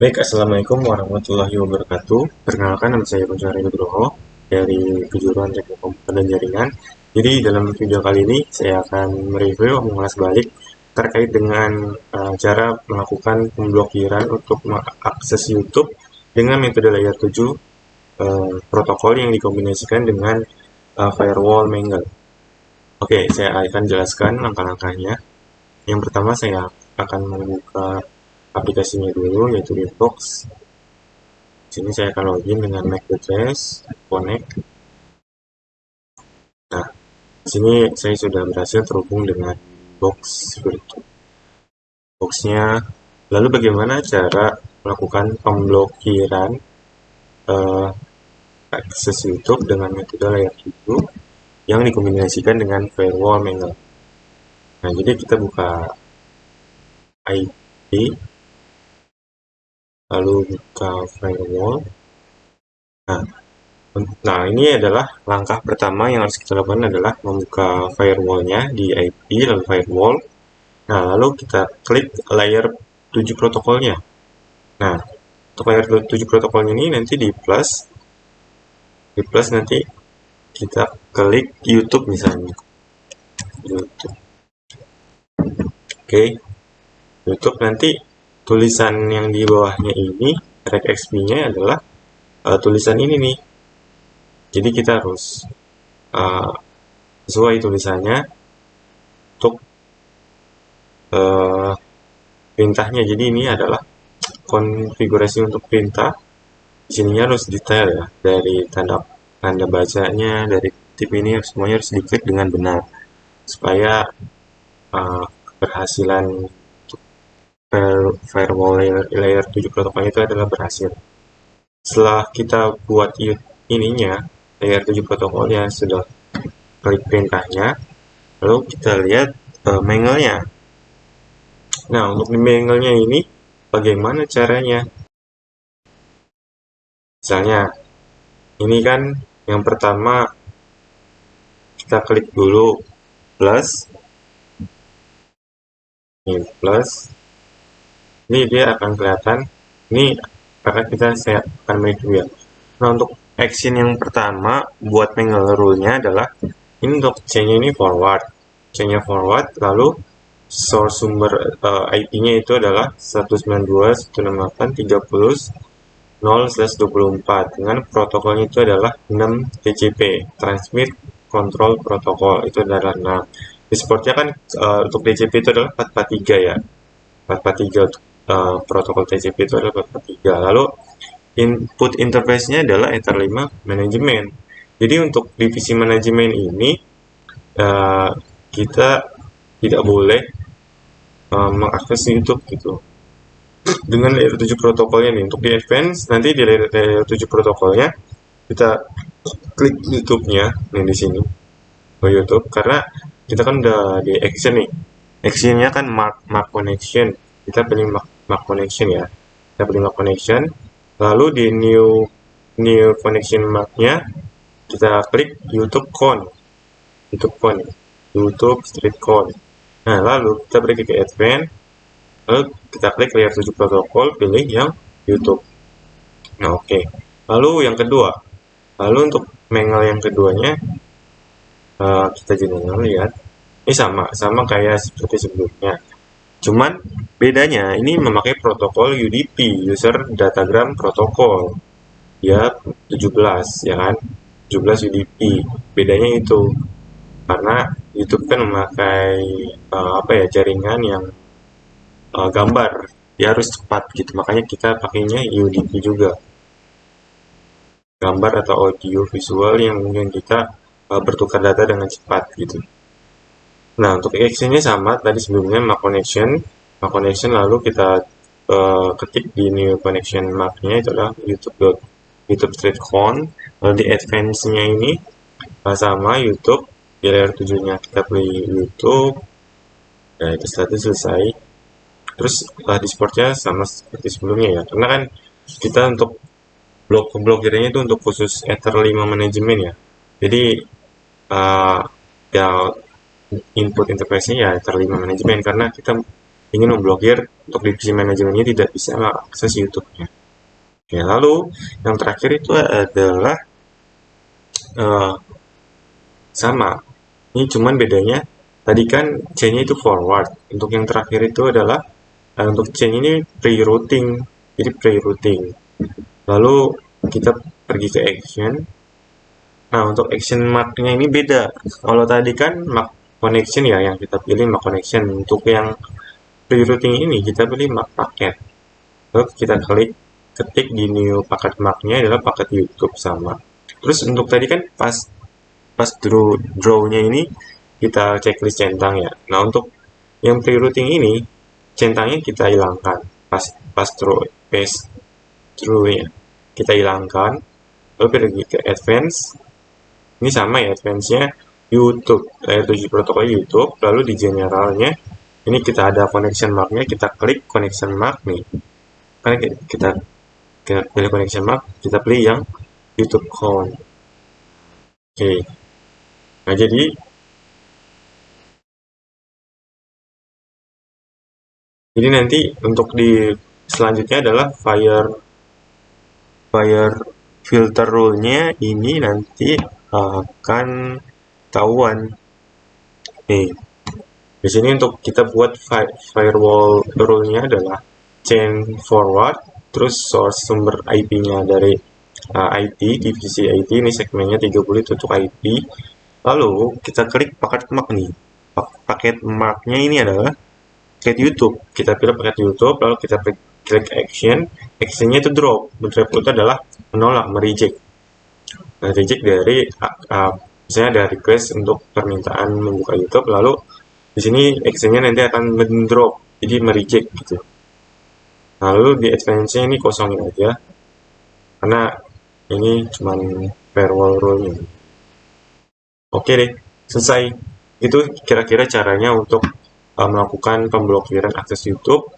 Baik, Assalamualaikum warahmatullahi wabarakatuh. Perkenalkan, nama saya Kunchoro Nugroho dari kejuruan Teknik Komputer dan Jaringan. Jadi dalam video kali ini saya akan mereview mengulas balik terkait dengan cara melakukan pemblokiran untuk mengakses YouTube dengan metode layer 7 protokol yang dikombinasikan dengan firewall Mangle. Oke, saya akan jelaskan langkah-langkahnya. Yang pertama saya akan membuka aplikasinya dulu, yaitu Inbox. Sini saya akan login dengan MAC address, connect. Nah, di sini saya sudah berhasil terhubung dengan box boxnya. Lalu bagaimana cara melakukan pemblokiran eh, akses YouTube dengan metode layer 7 yang dikombinasikan dengan firewall Mangle. Nah, jadi kita buka IP, lalu buka firewall. Nah, ini adalah langkah pertama yang harus kita lakukan adalah membuka firewall-nya di IP, lalu firewall. Nah, lalu kita klik layer 7 protokolnya. Nah, untuk layer 7 protokolnya ini nanti di plus. Di plus nanti kita klik YouTube misalnya. YouTube. Oke. YouTube nanti tulisan yang di bawahnya ini, regexp-nya adalah tulisan ini nih. Jadi kita harus sesuai tulisannya untuk perintahnya. Jadi ini adalah konfigurasi untuk perintah. Di sininya harus detail ya, dari tanda bacanya, dari tip ini semuanya harus diklik dengan benar supaya keberhasilan firewall layer 7 protokol itu adalah berhasil. Setelah kita buat ininya, layer 7 protokolnya sudah klik perintahnya, lalu kita lihat Mangle-nya. Nah, untuk di Mangle-nya ini bagaimana caranya? Misalnya, ini kan yang pertama kita klik dulu plus, ini plus, ini dia akan kelihatan. Ini saya akan mereview ya. Nah, untuk action yang pertama buat Mangle rule-nya adalah ini untuk C-nya ini forward. C-nya forward, lalu source sumber IP-nya itu adalah 192.168.30/24 dengan protokolnya itu adalah 6 TCP, Transmit Control Protocol, itu adalah 6. Di supportnya kan untuk TCP itu adalah 443 ya. 443 untuk protokol TCP itu adalah 443. Lalu input interface-nya adalah Ether 5 manajemen. Jadi untuk divisi manajemen ini kita tidak boleh mengakses YouTube gitu. Dengan layer 7 protokolnya nih, untuk di advance nanti di layer 7 protokolnya kita klik YouTube-nya nih di sini. YouTube karena kita kan udah di action nih. Actionnya kan mark connection. Kita pilih mark connection ya. Kita pilih mark connection. Lalu di new connection mark-nya kita klik YouTube con. YouTube street con. Nah, lalu kita pergi ke advance. Lalu kita klik layer 7 protokol, pilih yang YouTube. Nah, oke. Lalu yang kedua. Lalu untuk Mangle yang keduanya kita juga lihat. Ini sama kayak seperti sebelumnya. Cuman bedanya ini memakai protokol UDP, User Datagram Protocol. Ya 17 ya kan? 17 UDP. Bedanya itu karena YouTube kan memakai jaringan yang gambar, dia harus cepat gitu. Makanya kita pakainya UDP juga. Gambar atau audio visual yang mungkin kita bertukar data dengan cepat gitu. Nah, untuk actionnya sama tadi sebelumnya mark connection lalu kita ketik di new connection marknya itu adalah YouTube street con. Lalu di advance-nya ini sama YouTube, di layer 7-nya kita pilih YouTube. Nah, itu setelah selesai. Terus di supportnya sama seperti sebelumnya ya, karena kan kita untuk blokirnya itu untuk khusus Ether 5 manajemen ya. Jadi ya input interface-nya ya Ether 5 manajemen karena kita ingin memblokir untuk divisi manajemen ini tidak bisa mengakses YouTube-nya. Oke, lalu yang terakhir itu adalah sama. Ini cuman bedanya tadi kan chain-nya itu forward. Untuk yang terakhir itu adalah untuk chain ini pre-routing. Jadi pre-routing. Lalu kita pergi ke action. Nah, untuk action mark-nya ini beda. Kalau tadi kan mark connection ya yang kita pilih mark connection. Untuk yang pre-routing ini kita pilih mark paket. Lalu kita ketik di new paket mark-nya adalah paket YouTube sama. Terus untuk tadi kan pas draw-nya ini kita checklist centang ya. Nah, untuk yang pre-routing ini centangnya kita hilangkan pas draw ya. Kita hilangkan. Lalu pergi ke advance. Ini sama ya advance-nya YouTube, layer 7 protokol YouTube. Lalu di generalnya ini kita ada connection mark-nya, kita klik connection mark nih. Karena kita pilih connection mark, kita pilih yang YouTube count. Oke. Nah, jadi nanti untuk di selanjutnya adalah fire filter rule-nya ini nanti akan tahuan. Nih, di sini untuk kita buat firewall rule-nya adalah chain forward, terus source sumber IP-nya dari IT, divisi IT, ini segmennya 30 untuk IP. Lalu kita klik paket mark nih. Paket mark-nya ini adalah paket YouTube. Kita pilih paket YouTube, lalu kita klik action. Actionnya itu drop. Drop itu adalah menolak, mereject. Nah, reject dari misalnya ada request untuk permintaan membuka YouTube, lalu di sini actionnya nanti akan mendrop, jadi mereject gitu. Nah, lalu di advance-nya ini kosongin aja, karena ini cuman firewall rule-nya. Oke deh, selesai. Itu kira-kira caranya untuk melakukan pemblokiran akses YouTube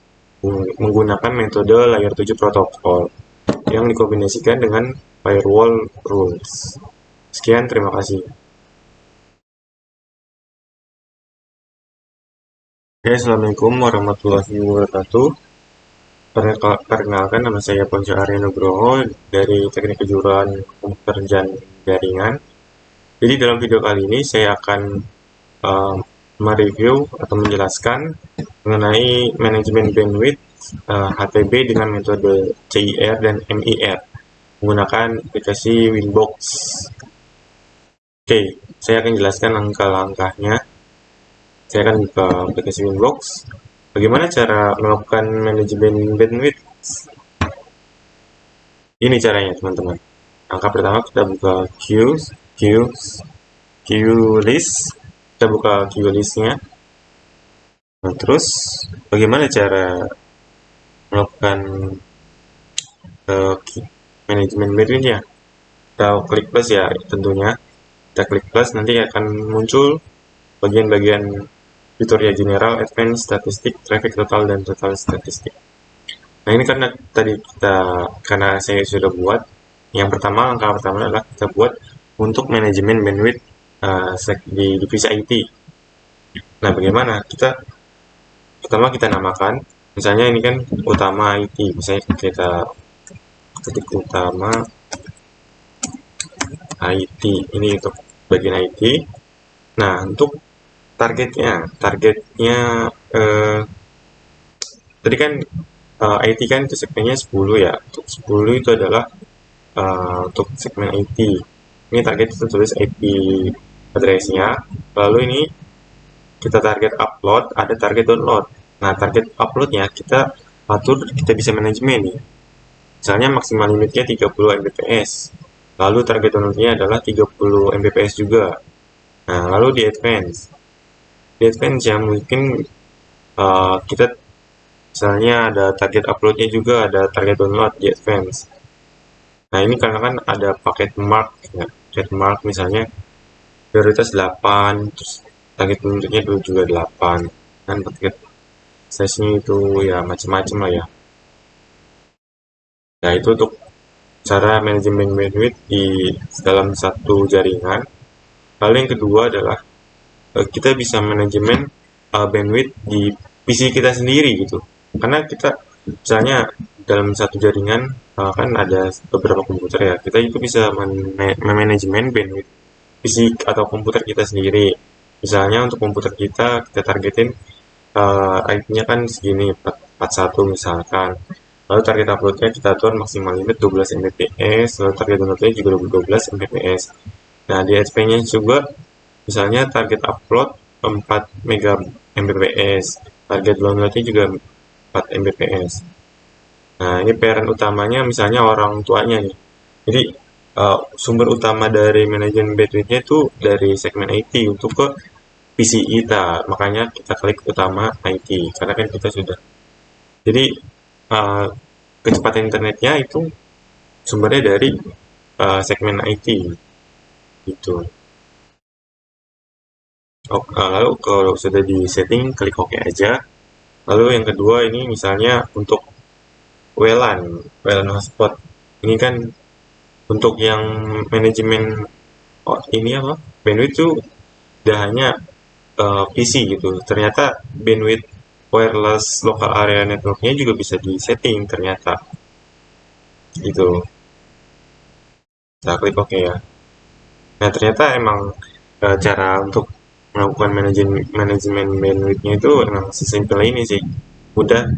menggunakan metode layer 7 protokol yang dikombinasikan dengan firewall rules. Sekian, terima kasih. Oke, Assalamualaikum warahmatullahi wabarakatuh. Perkenalkan, nama saya Ponco Arya Nugroho dari Teknik Kejuruan Komputer dan Jaringan. Jadi dalam video kali ini saya akan mereview atau menjelaskan mengenai manajemen bandwidth HTB dengan metode CIR dan MIR menggunakan aplikasi Winbox. Oke, saya akan jelaskan langkah-langkahnya. Saya akan buka aplikasi Winbox. Bagaimana cara melakukan manajemen bandwidth? Ini caranya, teman-teman. Langkah pertama kita buka QList. Kita buka QList-nya. Nah, terus bagaimana cara melakukan manajemen bandwidth-nya? Kita klik plus ya, tentunya. Kita klik plus, nanti akan muncul bagian-bagian tutorial general, advance, statistik, traffic total, dan total statistik. Nah, ini karena saya sudah buat. Yang pertama, langkah pertama adalah kita buat untuk manajemen bandwidth di divisi IT. Nah, bagaimana? Pertama kita namakan, misalnya ini kan utama IT, misalnya kita ketik utama IT, ini untuk bagian IT. Nah, untuk targetnya tadi kan IT kan itu segmennya 10 ya. Untuk 10 itu adalah untuk segmen IT. Ini target itu tulis IP address-nya. Lalu ini kita target upload, ada target download. Nah, target upload-nya kita atur, kita bisa manajemen nih. Misalnya maksimal limitnya 30 Mbps. Lalu target download-nya adalah 30 Mbps juga. Nah, lalu di advance yang mungkin kita misalnya ada target uploadnya juga, ada target download di advance. Nah, ini karena kan ada paket mark ya. Paket mark misalnya prioritas 8, terus target downloadnya juga 8. Dan paket size-nya itu ya macam-macam lah ya. Nah, itu untuk cara manajemen bandwidth di dalam satu jaringan. Lalu yang kedua adalah kita bisa manajemen bandwidth di PC kita sendiri gitu. Karena kita misalnya dalam satu jaringan kan ada beberapa komputer ya. Kita itu bisa memanajemen bandwidth PC atau komputer kita sendiri. Misalnya untuk komputer kita targetin IP-nya kan segini 41 misalkan. Lalu target uploadnya kita atur maksimal limit 12 Mbps, lalu target downloadnya juga 12 Mbps. Nah, di SP-nya juga misalnya target upload 4 Mbps, target downloadnya juga 4 Mbps. Nah, ini parent utamanya misalnya orang tuanya nih. Jadi, sumber utama dari manajemen bandwidth-nya itu dari segmen IT untuk ke PC kita. Makanya kita klik utama IT, karena kan kita sudah. Jadi, uh, kecepatan internetnya itu sumbernya dari segmen IT gitu. Lalu kalau sudah di setting, klik OK aja. Lalu yang kedua ini misalnya untuk WLAN hotspot. Ini kan untuk yang manajemen ini apa bandwidth itu tidak hanya PC gitu. Ternyata bandwidth wireless local area networknya juga bisa di setting ternyata gitu. Kita klik OK ya. Nah, ternyata emang cara untuk melakukan manajemen bandwidth-nya itu emang sesimpel ini sih. Udah,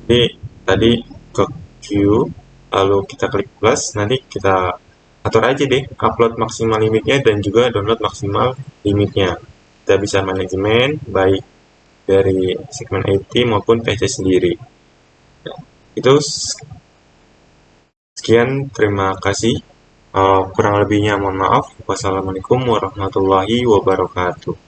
jadi tadi ke queue, lalu kita klik plus, nanti kita atur aja deh upload maksimal limitnya dan juga download maksimal limitnya. Kita bisa manajemen baik dari segmen IT maupun PC sendiri. Itu sekian, terima kasih. Kurang lebihnya mohon maaf. Wassalamualaikum warahmatullahi wabarakatuh.